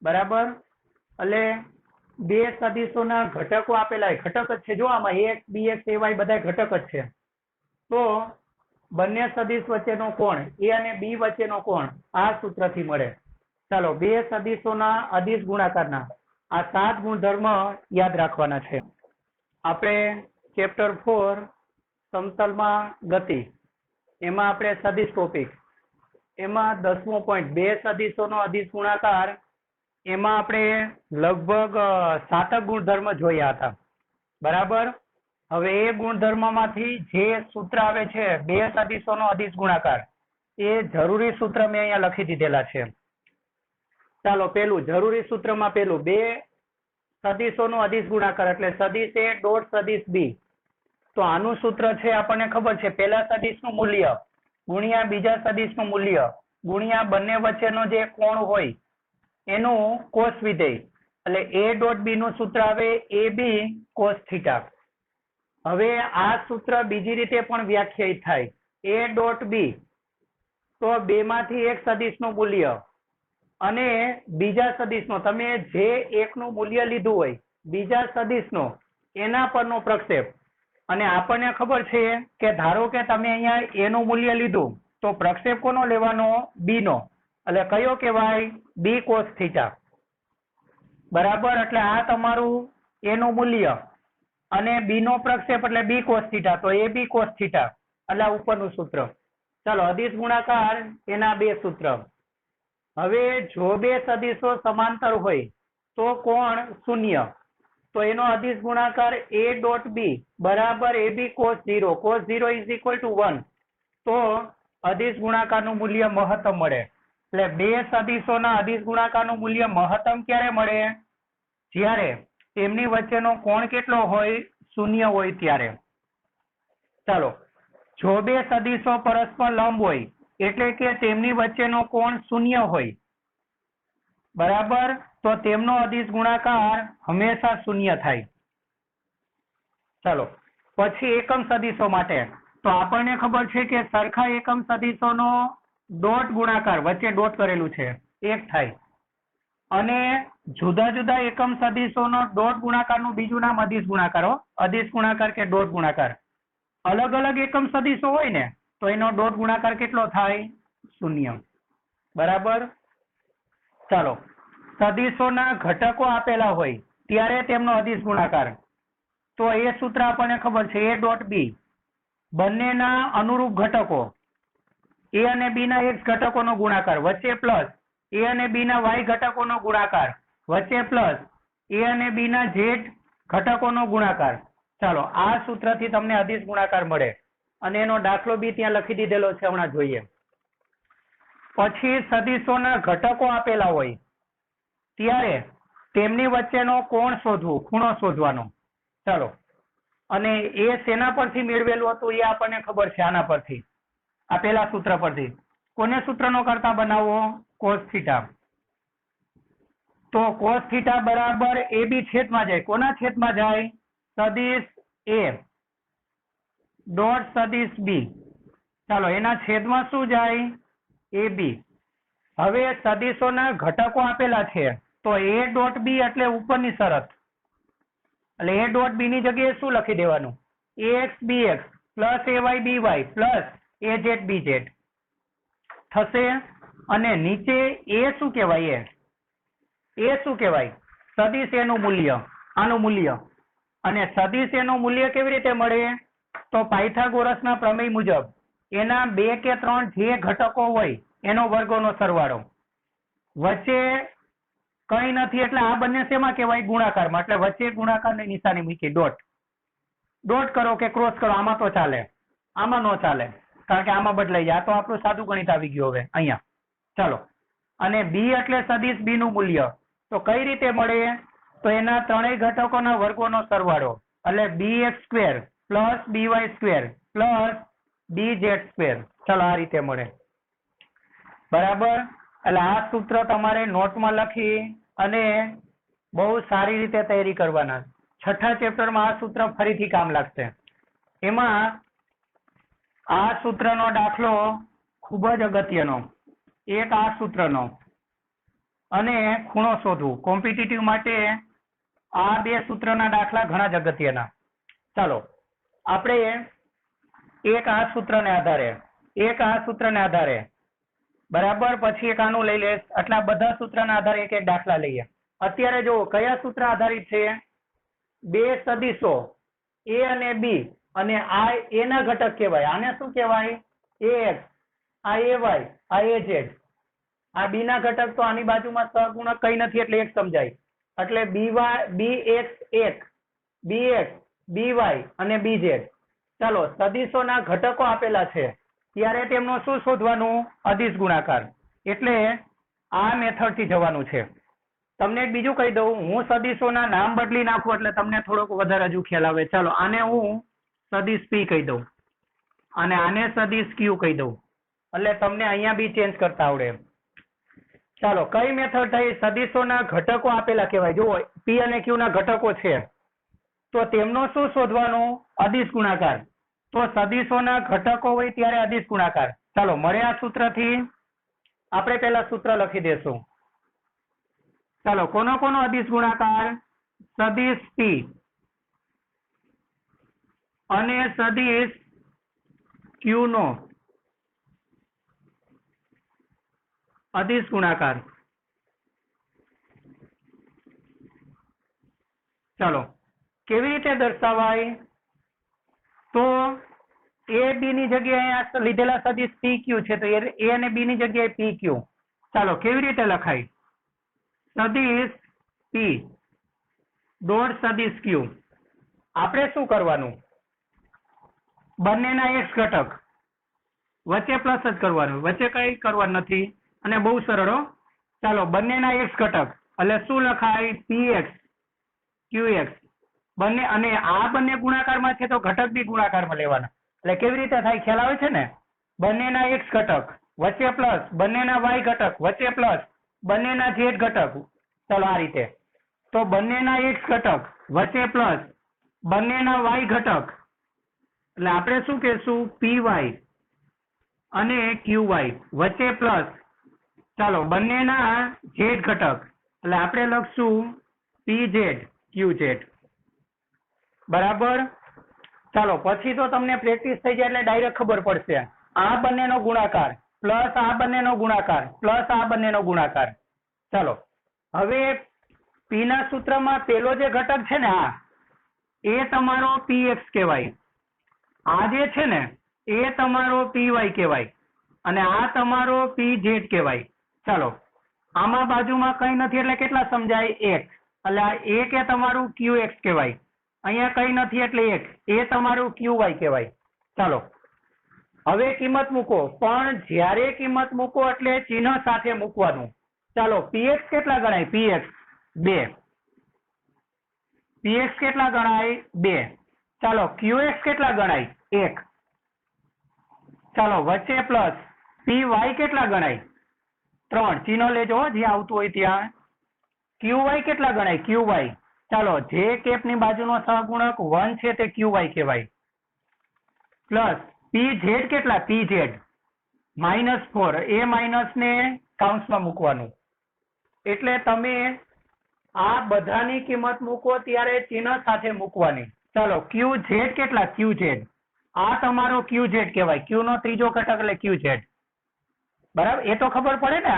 બરાબર. એટલે બે સદિશોના ઘટકો આપેલા હોય, ઘટક જ છે જો આમાં ax bx ay બધા ઘટક જ છે. તો બંને સદિશ વચ્ચેનો કોણ a અને b વચ્ચેનો કોણ આ સૂત્રથી મળે. ચાલો, બે સદિશોના અદિશ ગુણાકારના આ 7 ગુણધર્મ યાદ રાખવાના છે. આપણે ચેપ્ટર 4 સમતલમાં ગતિ એમાં આપણે સદિશ ટોપિક એમાં 10મો પોઈન્ટ બે સદિશોનો અદિશ ગુણાકાર એમાં આપણે લગભગ 7 ગુણધર્મ જોયા હતા બરાબર. હવે એ ગુણધર્મમાંથી જે સૂત્ર આવે છે બે સદિશોનો અદિશ ગુણાકાર એ જરૂરી સૂત્ર મેં અહીંયા લખી દીધેલા છે. ચાલો, પેલું જરૂરી સૂત્રમાં પેલું બે સદિશોનો અદિશ ગુણાકાર એટલે સદિશ એ ડોટ સદિશ બી. તો આનું સૂત્ર છે આપણને ખબર છે, પહેલા સદિશનું મૂલ્ય ગુણ્યા બીજા સદિશનું મૂલ્ય ગુણ્યા બંને વચ્ચેનો જે કોણ હોય એનું કોસ વિધેય એટલે a ડોટ બી નું સૂત્ર આવે a બી કોસ થીટા. હવે આ સૂત્ર બીજી રીતે પણ વ્યાખ્યાયિત થાય. a ડોટ બી તો બે માંથી એક સદિશનું મૂલ્ય અને બીજા સદિશનો, તમે જે એકનું મૂલ્ય લીધું હોય બીજા સદિશનો એના પરનો પ્રક્ષેપ. અને આપણને ખબર છે કે ધારો કે તમે અહીંયા એનું મૂલ્ય લીધું તો પ્રક્ષેપ કોનો લેવાનો? બી નો. એટલે કયો કહેવાય? બી કોસ થીટા બરાબર. એટલે આ તમારું એનું મૂલ્ય અને બી નો પ્રક્ષેપ એટલે બી કોસ થીટા, તો એ બી કોસ થીટા એટલે આ ઉપરનું સૂત્ર. ચાલો, અદિશ ગુણાકાર એના બે સૂત્ર. હવે જો બે સદિશો સમાંતર હોય તો કોણ શૂન્ય. તો એનો અદિશ ગુણાકાર a ડોટ બી બરાબર a B cos 0 cos 0 is equal to 1. તો અદિશ ગુણાકારનું મૂલ્ય મહત્તમ મળે. એટલે બે સદિશોના અદિશ ગુણાકારનું મૂલ્ય મહત્તમ ક્યારે મળે? જ્યારે તેમની વચ્ચેનો કોણ કેટલો હોય? શૂન્ય હોય ત્યારે. ચાલો, જો બે સદિશો પરસ્પર લંબ હોય એટલે કે તેમની વચ્ચેનો કોણ શૂન્ય હોય, બરાબર, તો તેમનો અદિશ ગુણાકાર હંમેશા શૂન્ય થાય. ચાલો, પછી એકમ સદિશો માટે તો આપણને ખબર છે કે સરખા એકમ સદિશોનો ડોટ ગુણાકાર, વચ્ચે ડોટ કરેલું છે, એક થાય. અને જુદા જુદા એકમ સદિશોનો ડોટ ગુણાકારનું બીજું નામ અદિશ ગુણાકાર. અદિશ ગુણાકાર કે ડોટ ગુણાકાર. અલગ અલગ એકમ સદિશો હોય ને તો એનો ડોટ ગુણાકાર કેટલો થાય? શૂન્ય. બરાબર. ચાલો, સદિશોના ઘટકો આપેલા હોય ત્યારે તેમનો અદિશ ગુણાકાર, તો એ સૂત્ર આપણને ખબર છે, a ડોટ બી. બંનેના અનુરૂપ ઘટકો a અને b ના x ઘટકોનો ગુણાકાર વચ્ચે પ્લસ a અને b ના y ઘટકોનો ગુણાકાર વચ્ચે પ્લસ a અને b ના z ઘટકોનો ગુણાકાર. ચાલો, આ સૂત્રથી તમને અદિશ ગુણાકાર મળે અને એનો દાખલો બી ત્યાં લખી દીધેલો છે, હમણાં જોઈએ. પછી સદિશોના ઘટકો આપેલા હોય ત્યારે તેમની વચ્ચેનો કોણ શોધવું, ખૂણો શોધવાનો. ચાલો, અને એ શેના પરથી મેળવેલું હતું એ આપણને ખબર છે, આના પરથી, આ પેલા સૂત્ર પરથી. કોને સૂત્રનો કરતા બનાવવો? Cos theta. તો કોસ થીટા બરાબર એ બી છેદમાં જાય. કોના છેદમાં જાય? સદિશ એ ડોટ સદિશ બી. ચાલો, એના છેદમાં શું જાય? એ બી. હવે સદિશોના ઘટકો આપેલા છે તો એ ડોટ બી એટલે ઉપરની શરત, એટલે એ ડોટ બી ની જગ્યાએ શું લખી દેવાનું? ax bx plus ay by plus az bz થશે. અને નીચે એ શું કહેવાય? એ શું કહેવાય? સદિશ એનું મૂલ્ય, આનું મૂલ્ય. અને સદિશ એનું મૂલ્ય કેવી રીતે મળે? તો પાયથાગોરસના પ્રમેય મુજબ એના 2 કે 3 જે ઘટકો હોય એનો વર્ગોનો સરવાળો. વચ્ચે કઈ નથી એટલે આ બંને શેમાં કહેવાય? ગુણાકારમાં. એટલે વચ્ચે ગુણાકારની નિશાની મૂકી, ડોટ. ડોટ કરો કે ક્રોસ કરો, આમાં તો ચાલે, આમાં ન ચાલે, કારણ કે આમાં બદલાઈ જાય. આ તો આપણું સાદું ગણિત આવી ગયું હવે અહીંયા. ચાલો, અને બી એટલે સદિશ બી નું મૂલ્ય. તો કઈ રીતે મળે? તો એના ત્રણેય ઘટકોના વર્ગોનો સરવાળો, એટલે bx square plus by square plus bz square. ચાલો, આ રીતે મળે. બરાબર. એટલે આ સૂત્ર તમારે નોટમાં લખી અને બહુ સારી રીતે તૈયારી કરવાના. છઠ્ઠા ચેપ્ટરમાં આ સૂત્ર ફરીથી કામ લાગશે. એમાં આ સૂત્રનો દાખલો ખૂબ જ અગત્યનો, એક આ સૂત્રનો અને ખૂણો શોધવું. કોમ્પિટિટિવ માટે આ બે સૂત્રના દાખલા ઘણા જ અગત્યના. ચાલો, આપણે એક આ સૂત્રને આધારે, બરાબર, પછી એક આનું લઈ લે. આટલા બધા સૂત્રના આધારે એક એક દાખલા લઈએ. અત્યારે જો કયા સૂત્ર આધારિત છે? બે સદિશો a અને b, અને આ a ના ઘટક કહેવાય. આને શું કહેવાય? ax, આ ay, આ az. આ b ના ઘટક તો આની બાજુમાં સહગુણક કઈ નથી એટલે એક સમજાય. એટલે bx1, bx, by અને bz. ચાલો, સદિશોના ઘટકો આપેલા છે ત્યારે તેમનો શું શોધવાનું? અદિશ ગુણાકાર. એટલે આ મેથડ થી જવાનું છે. તમને એક બીજું કહી દઉં, હું સદિશોના નામ બદલી નાખું એટલે તમને થોડોક વધારે હજુ ખ્યાલ આવે. ચાલો, આને હું સદિશ p કહી દઉં અને આને સદિશ q કહી દઉં, એટલે તમને અહીંયા બી ચેન્જ કરતા આવડે. ચાલો, કઈ મેથડ થઈ? સદિશોના ઘટકો આપેલા કહેવાય. જુઓ, p અને q ના ઘટકો છે તો તેમનો શું શોધવાનું? અદિશ ગુણાકાર. તો સદિશોના ઘટકો હોય ત્યારે અદિશ ગુણાકાર. ચાલો, મળે આ સૂત્રથી. આપણે પહેલા સૂત્ર લખી દેશું. ચાલો, કોનો અદિશ ગુણાકાર? સદિશ p અને સદિશ q નો અદિશ ગુણાકાર. ચાલો, કેવી રીતે દર્શાવાય? તો a b ની જગ્યાએ લીધેલા સદિશ pq છે તો a અને b ની જગ્યાએ pq. ચાલો, કેવી રીતે લખાય? સદિશ p ડોટ સદિશ q. આપણે શું કરવાનું? બંનેના x ઘટક વચ્ચે પ્લસ જ કરવાનું, વચ્ચે કઈ કરવાનું નથી અને બહુ સરળ. ચાલો, બંનેના x ઘટક એટલે શું લખાય? px QX બંને, અને આ બંને ગુણાકારમાં છે તો ઘટક બી ગુણાકારમાં લેવાના. એટલે કેવી રીતે થાય ખ્યાલ આવે છે ને? બંનેના X ઘટક વચ્ચે પ્લસ, બંનેના Y ઘટક વચ્ચે પ્લસ, બંનેના Z ઘટક. ચલો આ રીતે. તો બંનેના X ઘટક વચ્ચે પ્લસ, બંનેના Y ઘટક, એટલે આપણે શું કહેશું? PY અને QY વચ્ચે પ્લસ. ચાલો બંનેના Z ઘટક, એટલે આપણે લખશું PZ QZ. બરાબર. ચાલો પછી તો તમને પ્રેક્ટિસ થઈ જાય એટલે ડાયરેક્ટ ખબર પડશે. આ બંનેનો ગુણાકાર પ્લસ આ બંનેનો ગુણાકાર પ્લસ આ બંનેનો ગુણાકાર. ચાલો હવે P ના સૂત્રમાં પેલો જે ઘટક છે ને આ, એ તમારો PX કહેવાય. આ જે છે ને એ તમારો PY કહેવાય અને આ તમારો PZ કહેવાય. ચાલો આમાં બાજુમાં કઈ નથી એટલે કેટલા સમજાય? 1. એટલે આ 1 એ તમારું QX કહેવાય. અહીંયા કઈ નથી એટલે 1, એ તમારું QY કહેવાય. ચાલો હવે કિંમત મૂકો, પણ જ્યારે કિંમત મૂકો એટલે ચિહ્ન સાથે મૂકવાનું. ચાલો PX કેટલા ગણાય? PX 2. PX કેટલા ગણાય? 2. ચાલો QX કેટલા ગણાય? 1. ચાલો વચ્ચે પ્લસ. PY કેટલા ગણાય? 3. ચિહ્ન લેજો જ્યાં આવતું હોય ત્યાં. QY કેટલા ગણાય? QY. ચાલો જે કેપની બાજુનો સહગુણક 1 છે તે QY કહેવાય. પ્લસ PZ કેટલા? PZ -4. એ માઇનસ ને કાઉન્સમાં મૂકવાનું. એટલે તમે આ બધાની કિંમત મૂકો ત્યારે ચિહ્ન સાથે મૂકવાની. ચાલો QZ કેટલા? QZ. આ તમારો QZ કહેવાય. Q નો ત્રીજો ઘટક એટલે QZ. બરાબર. એ તો ખબર પડે ને,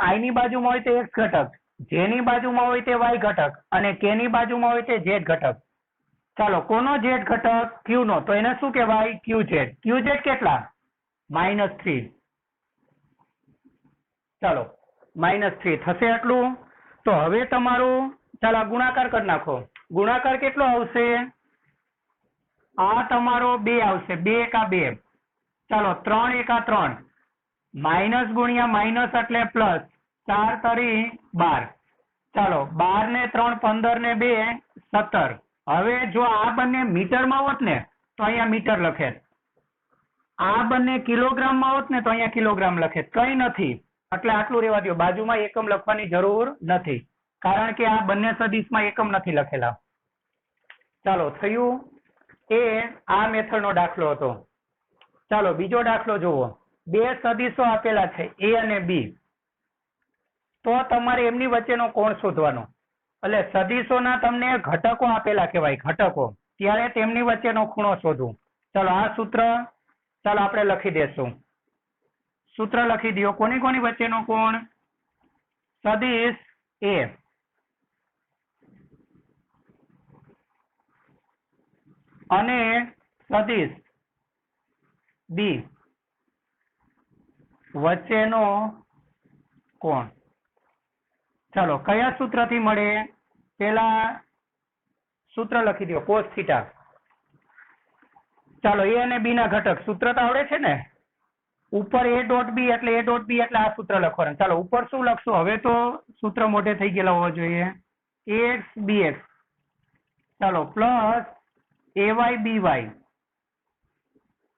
I ની બાજુમાં હોય તે X ઘટક, J ની બાજુમાં હોય તે Y ઘટક અને K ની બાજુમાં હોય તે Z ઘટક. ચાલો કોનો Z ઘટક? Q નો, તો એને શું કહેવાય? QZ. QZ કેટલા? -3. ચાલો -3 થશે આટલું. તો હવે તમારું ચાલો ગુણાકાર કરી નાખો. ગુણાકાર કેટલો આવશે? આ તમારો 2 આવશે. 2 એકા 2. ચાલો 3 એકા 3. માઇનસ ગુણ્યા માઇનસ એટલે પ્લસ. 4 તરી 12. ચાલો 12 ને 3 15 ને 2 17. હવે જો આ બંને મીટરમાં હોત ને તો અહીંયા મીટર લખે, આ બંને કિલોગ્રામમાં હોત ને તો અહીંયા કિલોગ્રામ લખે. કઈ નથી એટલે આટલું રહેવા દો. બાજુમાં એકમ લખવાની જરૂર નથી કારણ કે આ બંને સદિશમાં એકમ નથી લખેલા. ચાલો થયું. એ આ મેથડનો દાખલો હતો. ચાલો બીજો દાખલો જુઓ. 2 સદિશો આપેલા છે A અને B. તો તમારે એમની વચ્ચેનો કોણ શોધવાનો. એટલે સદિશોના તમને ઘટકો આપેલા કહેવાય, ઘટકો. ત્યારે તેમની વચ્ચેનો ખૂણો શોધવું. ચાલો આ સૂત્ર ચાલો આપણે લખી દેશું. સૂત્ર લખી દો. કોની કોની વચ્ચેનો કોણ? સદિશ A અને સદિશ B વચ્ચેનો કોણ. ચાલો કયા સૂત્રથી મળે? પેલા સૂત્ર લખી દો, cos θ. ચાલો A અને B ના ઘટક સૂત્ર તો આવડે છે ને? ઉપર A.B એટલે A.B એટલે આ સૂત્ર લખવાનું. ચાલો ઉપર શું લખશું? હવે તો સૂત્ર મોઢે થઈ ગયેલા હોવા જોઈએ. AX BX. ચાલો plus AY BY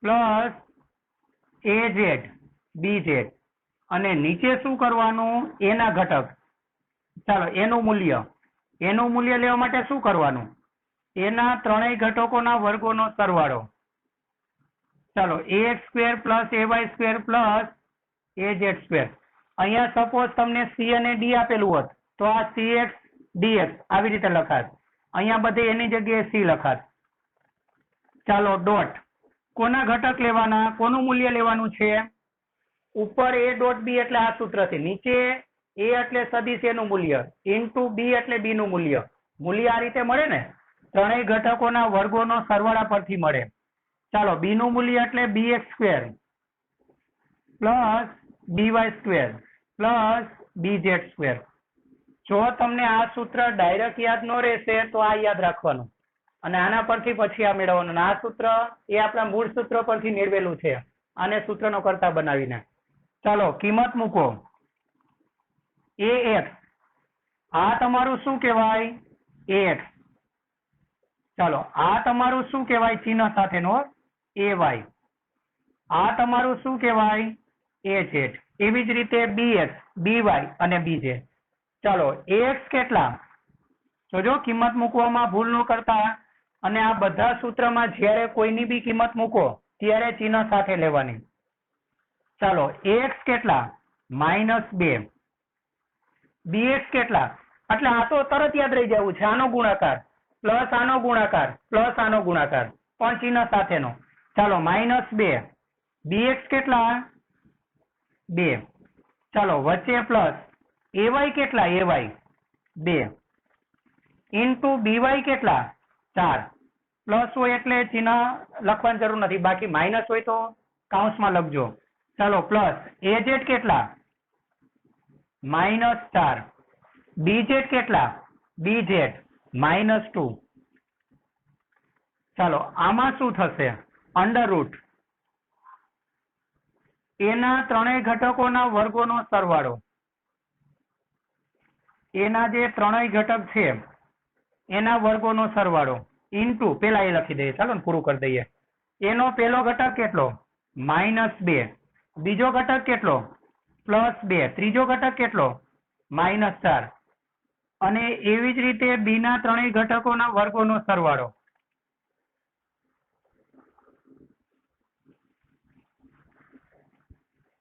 plus AZ BZ અને નીચે શું કરવાનું? A ના ઘટક. ચાલો એનું મૂલ્ય લેવા માટે શું કરવાનું? એના ત્રણેય ઘટકોના વર્ગોનો સરવાળો. ચાલો AX² plus AY² plus AZ². અહીંયા સપોઝ તમને C અને D આપેલું હોત તો આ CX DX આવી રીતે લખાત. અહીંયા બધે એની જગ્યાએ C લખાત. ચાલો ડોટ. કોના ઘટક લેવાના? કોનું મૂલ્ય લેવાનું છે? ઉપર A.B એટલે આ સૂત્રથી, નીચે A એટલે સદિશ A નું મૂલ્ય ઇન્ટુ B એટલે B નું મૂલ્ય. મૂલ્ય આ રીતે મળે ને, ત્રણેય ઘટકોના વર્ગોનો સરવાળા પરથી મળે. ચાલો B નું મૂલ્ય એટલે BX² plus BY² plus BZ². જો તમને આ સૂત્ર ડાયરેક્ટ યાદ ન રહેશે તો આ યાદ રાખવાનું અને આના પરથી પછી આ મેળવવાનું. આ સૂત્ર એ આપણા મૂળ સૂત્ર પરથી મેળવેલું છે, આને સૂત્રનો કરતા બનાવીને. ચાલો કિંમત મૂકો. AX આ તમારું શું કહેવાય? ax. ચાલો આ તમારું શું કહેવાય ચિહ્ન સાથેનો ay. આ તમારું શું કહેવાય az. એવી જ રીતે bx, by અને bj. ચાલો ax કેટલા? તો જો કિંમત મૂકવામાં ભૂલ ન કરતા, અને આ બધા સૂત્રમાં જ્યારે કોઈની બી કિંમત મૂકો ત્યારે ચિહ્ન સાથે લેવાની. ચાલો ax કેટલા? -2. bx કેટલા? એટલે આ તો તરત યાદ રહી જવું છે, આનો ગુણાકાર પ્લસ આનો ગુણાકાર પ્લસ આનો ગુણાકાર, પણ ચિહ્ન સાથેનો. ચાલો -2. bx કેટલા? 2. ચાલો વચ્ચે પ્લસ ay કેટલા? ay 2 ઇન્ટુ by કેટલા? 4. પ્લસ હોય એટલે ચિહ્ન લખવાની જરૂર નથી, બાકી માઇનસ હોય તો કાઉન્સમાં લખજો. ચાલો પ્લસ az કેટલા? -4. bz કેટલા? bz -2. ચાલો આમાં શું થશે? અંડરરૂટ એના ત્રણેય ઘટકોના વર્ગોનો સરવાળો. એના જે ત્રણેય ઘટક છે એના વર્ગોનો સરવાળો ઇન્ટુ, પેલા એ લખી દઈએ, ચાલો ને પૂરું કરી દઈએ. એનો પેલો ઘટક કેટલો? -2. બીજો ઘટક કેટલો? +2. ત્રીજો ઘટક કેટલો? -4. અને એવી જ રીતે બી ના ત્રણેય ઘટકોના વર્ગોનો સરવાળો.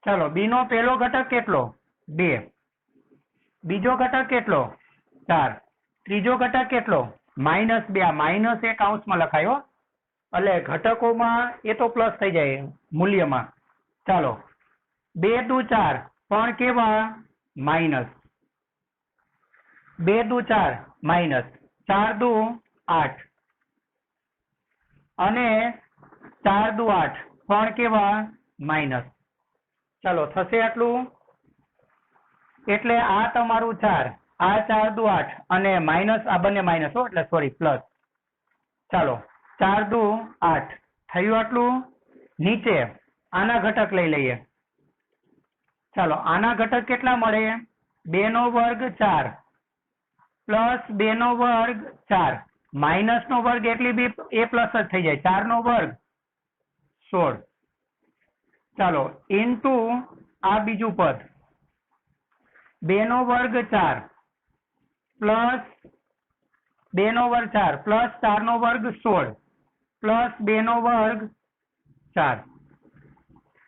ચાલો બી નો પેલો ઘટક કેટલો? 2. બીજો ઘટક કેટલો? 4. ત્રીજો ઘટક કેટલો? -2. આ માઇનસ એ કાઉન્સમાં લખાયો, એટલે ઘટકોમાં એ તો પ્લસ થઈ જાય મૂલ્યમાં. ચાલો 2 દુ 4, પણ કેવા? માઇનસ. 2 દુ 4 માઇનસ, 4 દુ 8 અને 4 દુ 8, પણ કેવા? માઇનસ. ચાલો થશે આટલું. એટલે આ તમારું 4, આ 4 દુ 8 અને માઇનસ, આ બંને માઇનસ હો, એટલે સોરી પ્લસ. ચાલો 4 દુ 8 થયું આટલું. નીચે આના ઘટક લઈ લઈએ. ચાલો આના ઘટક કેટલા મળે? 2 નો વર્ગ 4 પ્લસ 2 નો વર્ગ 4, માઇનસ નો વર્ગ એટલી બી એ પ્લસ જ થઈ જાય, 4 નો વર્ગ 16. ચાલો ઇન્ટુ આ બીજું પદ 2 નો વર્ગ 4 પ્લસ 2 નો વર્ગ 4 પ્લસ 4 નો વર્ગ 16 પ્લસ 2 નો વર્ગ 4.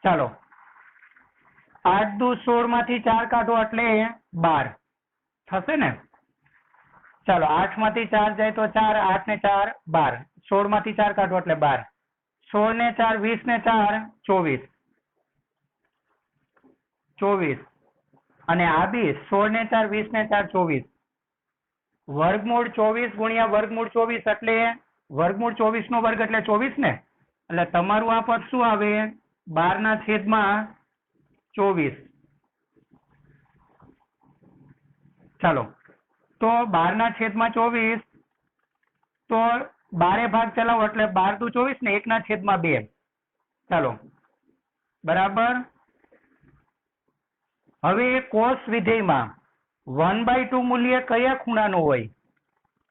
ચાલો 8 દુ 16 માંથી 4 કાઢો એટલે 12 થશે ને? ચાલો 8 માંથી 4 જાય તો 4, 8 ને 4 12, 16 માંથી 4 કાઢો એટલે 12, 16 ને 4 20 ને 4 24, 24 અને આ બી 16 ને 4 20 ને 4 24. વર્ગમૂળ 24 ગુણ્યા વર્ગમૂળ 24 એટલે વર્ગમૂળ 24 નો વર્ગ એટલે 24 ને, એટલે તમારું આ પદ શું આવે? 12/24. ચાલો તો 12/24, તો 12 ભાગ ચલાવો એટલે 12 દુ 24 ને 1/2. ચાલો બરાબર. હવે કોસ વિધેયમાં 1/2 મૂલ્ય કયા ખૂણાનું હોય?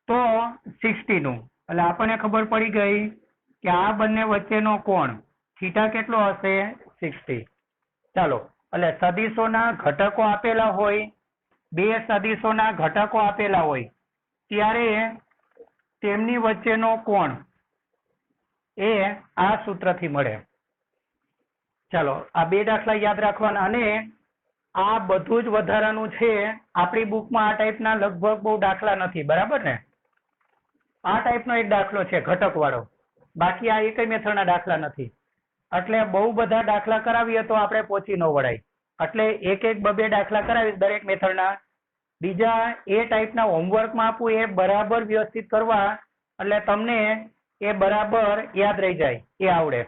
તો 60 નું. એટલે આપણને ખબર પડી ગઈ કે આ બંને વચ્ચેનો કોણ થીટા કેટલો હશે? 60. ચાલો એટલે સદિશોના ઘટકો આપેલા હોય, બે સદિશોના ઘટકો આપેલા હોય ત્યારે તેમની વચ્ચેનો કોણ એ આ સૂત્રથી મળે. ચાલો આ બે દાખલા યાદ રાખવાના, અને આ બધું જ વધારાનું છે. આપણી બુકમાં આ ટાઈપના લગભગ બહુ દાખલા નથી, બરાબર ને? આ ટાઈપનો એક દાખલો છે ઘટક વાળો, બાકી આ એકય મેથડના દાખલા નથી. એટલે બહુ બધા દાખલા કરાવીએ તો આપણે પહોંચી ન વળાય, એટલે એક એક બે દાખલા કરાવીશ દરેક મેથડના. બીજા એ ટાઈપના હોમવર્કમાં આપું એ બરાબર વ્યવસ્થિત કરવા, એટલે તમને એ બરાબર યાદ રહી જાય, એ આવડે.